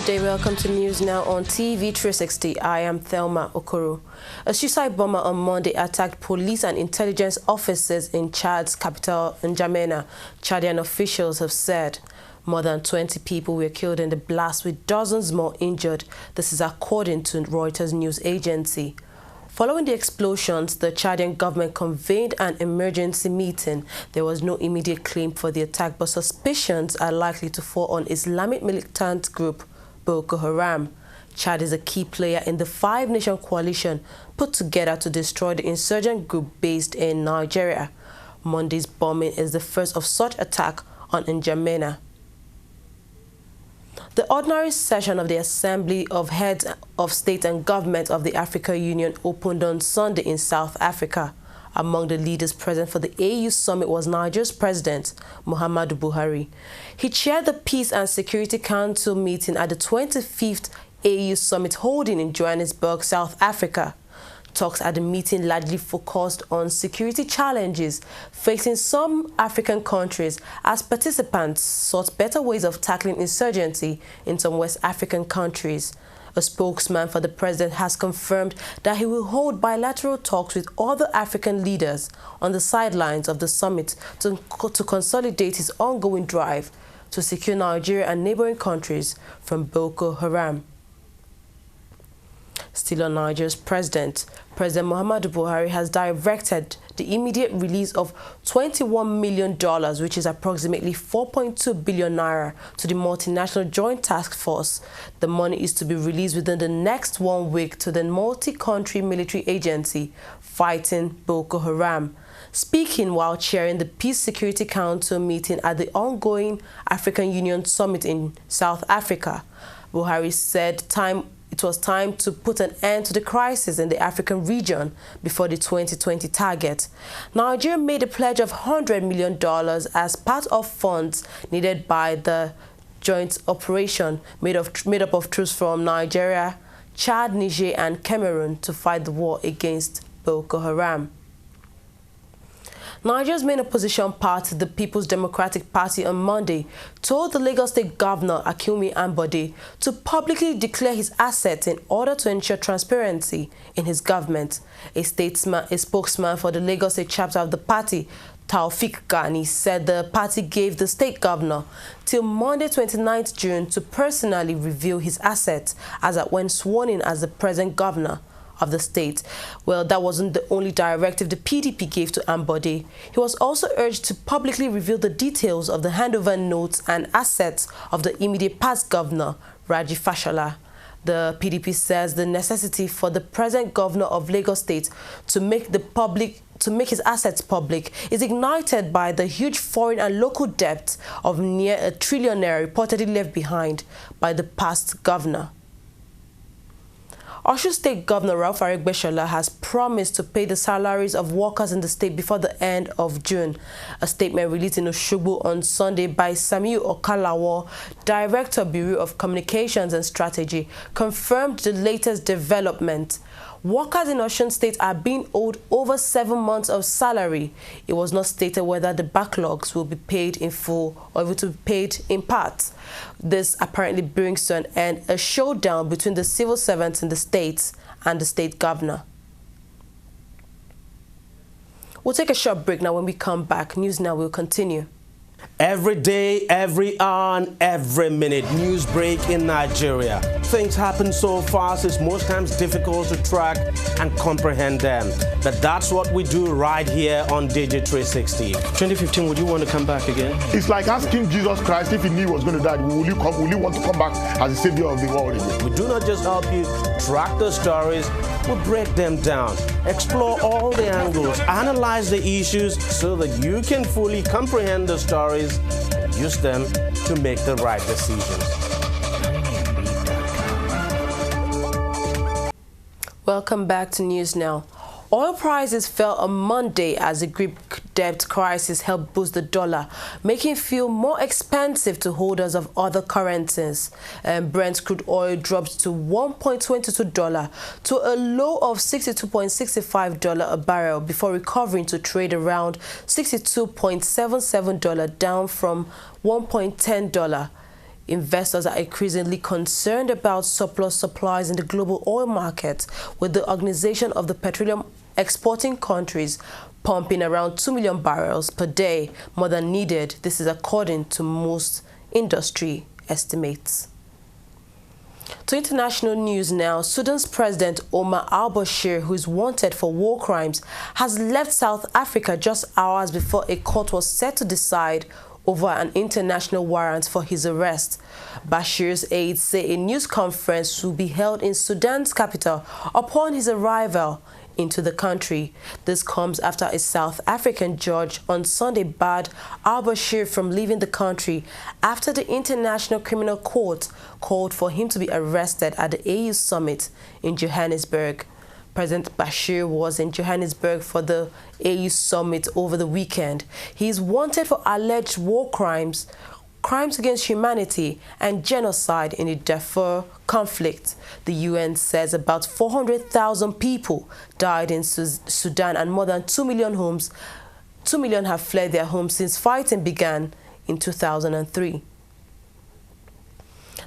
Good day, welcome to News Now on TV360. I am Thelma Okoro. A suicide bomber on Monday attacked police and intelligence officers in Chad's capital, N'Djamena, Chadian officials have said. More than 20 people were killed in the blast, with dozens more injured. This is according to Reuters news agency. Following the explosions, the Chadian government convened an emergency meeting. There was no immediate claim for the attack, but suspicions are likely to fall on Islamic militant group Boko Haram. Chad is a key player in the five-nation coalition put together to destroy the insurgent group based in Nigeria. Monday's bombing is the first of such attack on N'Djamena. The ordinary session of the Assembly of Heads of State and Government of the African Union opened on Sunday in South Africa. Among the leaders present for the AU summit was Nigeria's President, Muhammadu Buhari. He chaired the Peace and Security Council meeting at the 25th AU summit holding in Johannesburg, South Africa. Talks at the meeting largely focused on security challenges facing some African countries as participants sought better ways of tackling insurgency in some West African countries. A spokesman for the president has confirmed that he will hold bilateral talks with other African leaders on the sidelines of the summit to consolidate his ongoing drive to secure Nigeria and neighboring countries from Boko Haram. Still on Nigeria's President Muhammadu Buhari has directed the immediate release of $21 million, which is approximately 4.2 billion naira, to the multinational joint task force. The money is to be released within the next 1 week to the multi-country military agency fighting Boko Haram. Speaking while chairing the Peace Security Council meeting at the ongoing African Union Summit in South Africa, Buhari said it was time to put an end to the crisis in the African region before the 2020 target. Nigeria made a pledge of $100 million as part of funds needed by the joint operation made up of troops from Nigeria, Chad, Niger and Cameroon to fight the war against Boko Haram. Nigeria's main opposition party, the People's Democratic Party, on Monday told the Lagos State Governor Akinwumi Ambode to publicly declare his assets in order to ensure transparency in his government. A spokesman for the Lagos State chapter of the party, Taofik Gani, said the party gave the state governor till Monday 29th June to personally reveal his assets as at when sworn in as the present governor of the state. Well, that wasn't the only directive the PDP gave to Ambode. He was also urged to publicly reveal the details of the handover notes and assets of the immediate past governor, Raji Fashola. The PDP says the necessity for the present governor of Lagos State to make his assets public is ignited by the huge foreign and local debt of near $1 trillion reportedly left behind by the past governor. Osun State Governor Ralph Aregbesola has promised to pay the salaries of workers in the state before the end of June. A statement released in Osogbo on Sunday by Samiu Okalawo, Director Bureau of Communications and Strategy, confirmed the latest development. Workers in Osun State are being owed over 7 months of salary. It was not stated whether the backlogs will be paid in full or it will be paid in part. This apparently brings to an end a showdown between the civil servants in the states and the state governor. We'll take a short break now. When we come back, News Now will continue. Every day, every hour, and every minute, news break in Nigeria. Things happen so fast, it's most times difficult to track and comprehend them. But that's what we do right here on TV360. 2015, would you want to come back again? It's like asking Jesus Christ if he knew he was going to die, will you want to come back as the savior of the world again? We do not just help you track the stories, we break them down, explore all the angles, analyze the issues so that you can fully comprehend the stories and use them to make the right decisions. Welcome back to News Now. Oil prices fell on Monday as the Greek debt crisis helped boost the dollar, making it feel more expensive to holders of other currencies. Brent crude oil dropped to $1.22 to a low of $62.65 a barrel before recovering to trade around $62.77, down from $1.10 Investors are increasingly concerned about surplus supplies in the global oil market, with the Organization of the Petroleum Exporting Countries pumping around 2 million barrels per day, more than needed. This is according to most industry estimates. To international news now, Sudan's President Omar al-Bashir, who is wanted for war crimes, has left South Africa just hours before a court was set to decide over an international warrant for his arrest. Bashir's aides say a news conference will be held in Sudan's capital upon his arrival into the country. This comes after a South African judge on Sunday barred al-Bashir from leaving the country after the International Criminal Court called for him to be arrested at the AU summit in Johannesburg. President Bashir was in Johannesburg for the AU summit over the weekend. He is wanted for alleged war crimes, crimes against humanity, and genocide in the Darfur conflict. The UN says about 400,000 people died in Sudan and more than 2 million have fled their homes since fighting began in 2003.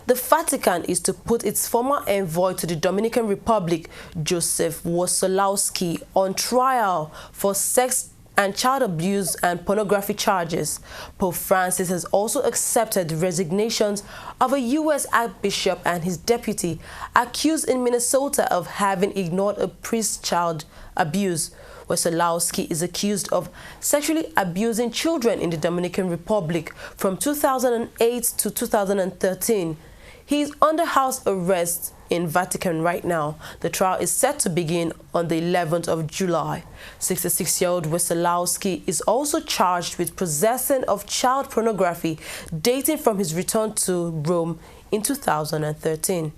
The Vatican is to put its former envoy to the Dominican Republic, Joseph Wosolowski, on trial for sex and child abuse and pornography charges. Pope Francis has also accepted the resignations of a U.S. archbishop and his deputy, accused in Minnesota of having ignored a priest's child abuse. Wosolowski is accused of sexually abusing children in the Dominican Republic from 2008 to 2013. He is under house arrest in Vatican right now. The trial is set to begin on the 11th of July. 66-year-old Wosolowski is also charged with possession of child pornography dating from his return to Rome in 2013.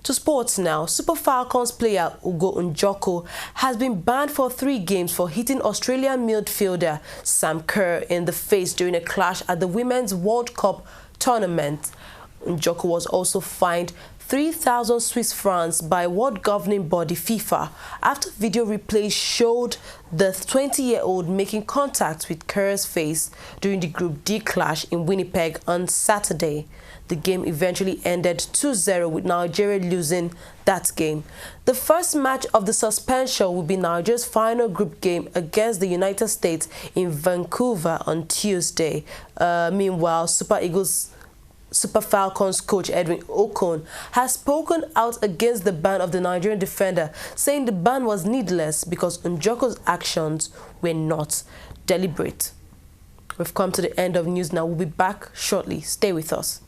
To sports now, Super Falcons player Ugo Njoko has been banned for 3 games for hitting Australian midfielder Sam Kerr in the face during a clash at the Women's World Cup tournament. Njoko was also fined 3,000 Swiss francs by world governing body FIFA after video replays showed the 20-year-old making contact with Kerr's face during the Group D clash in Winnipeg on Saturday. The game eventually ended 2-0 with Nigeria losing that game. The first match of the suspension will be Nigeria's final group game against the United States in Vancouver on Tuesday. Meanwhile, Super Falcons coach Edwin Okon has spoken out against the ban of the Nigerian defender, saying the ban was needless because Njoko's actions were not deliberate. We've come to the end of news now. We'll be back shortly. Stay with us.